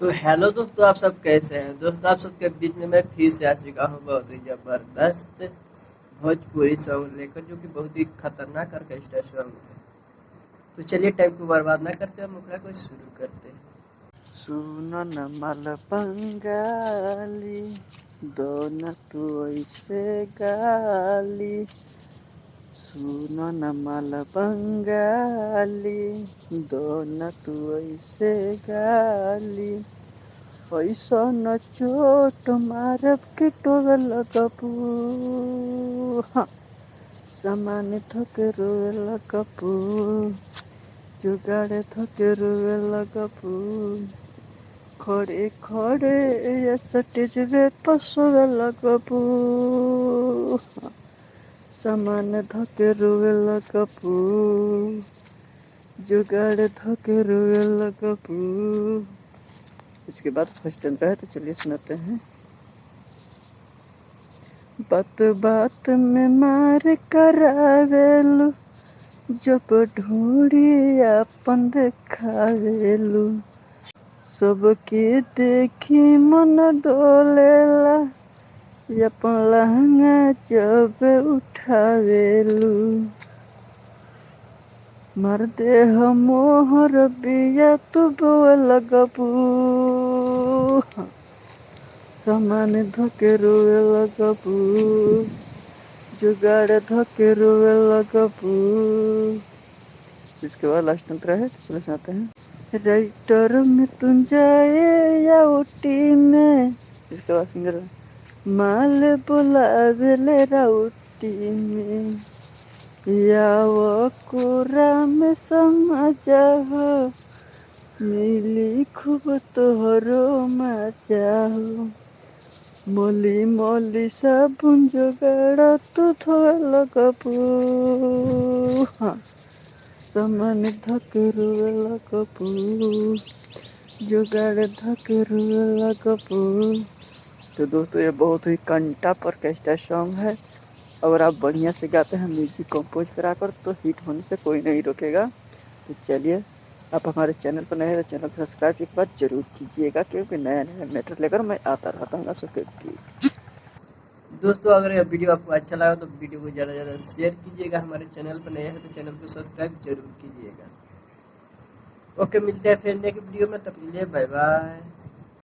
तो हेलो दोस्तों, आप सब कैसे हैं। दोस्तों, आप सबके बीच में मैं फिर से आ चुका हूँ बहुत ही ज़बरदस्त भोजपुरी सॉन्ग लेकर, जो कि बहुत ही खतरनाक ऑर्केस्ट्रा सॉन्ग है। तो चलिए टाइम को बर्बाद ना करते, हम मुखड़ा को शुरू करते हैं। सुनो न माल बंगाली, दो न तू ऐसे गाली। सुनो न माल बंगाली, दो न तू ऐसे गाली। ऐसा न चोट मारब के टोवे लगबू, हाँ सामान थके रोवे लगबू, जुगाड़े थके रोवे लगबू। खड़े खड़े या सटेज वे पसवे लगबू, सामान धके रोवे लगबू, जुगाड़ धके रोवे लगबू। इसके बाद फर्स्ट अंतर है, तो चलिए सुनाते हैं। बात बात में मार करावेलू, जब ढूंढी अपन देखावेलू। सबके देखी मन डोलेला, अपन लहंगा जब उठावेलू। मार दे मोहर बिया तू बोए लगबू, सामान धके रोए लगबू, जुगाड़ धके रोए लगबू। इसके बाद लास्ट अंतर है, तो सुनाते हैं। राइटर में तुम जाए या उटी में, इसके बाद सिंगर माल बुलावेले राउटी में, या वो कोरा में समझा हो, मिली खूब तोहरो मजा हो। मोली मोली साबुन जुगाड़ तू धोए लगबू, हाँ सामान धके रोए लगबू, जुगाड़ धके रोए लगबू। तो दोस्तों, ये बहुत ही कंटा पर ऑर्केस्ट्रा सॉन्ग है। अगर आप बढ़िया से गाते हैं म्यूजिक कंपोज कराकर, तो हिट होने से कोई नहीं रोकेगा। तो चलिए, आप हमारे चैनल पर नए हैं तो चैनल को सब्सक्राइब एक बार जरूर कीजिएगा, क्योंकि नया नया मैटर लेकर मैं आता रहता हूँ आप सबके लिए। दोस्तों, अगर यह वीडियो आपको अच्छा लगा तो वीडियो को ज़्यादा से ज़्यादा शेयर कीजिएगा। हमारे चैनल पर नए हैं तो चैनल को सब्सक्राइब जरूर कीजिएगा। ओके, मिलते हैं फिर नेक्स्ट वीडियो में, तब के लिए बाय बाय।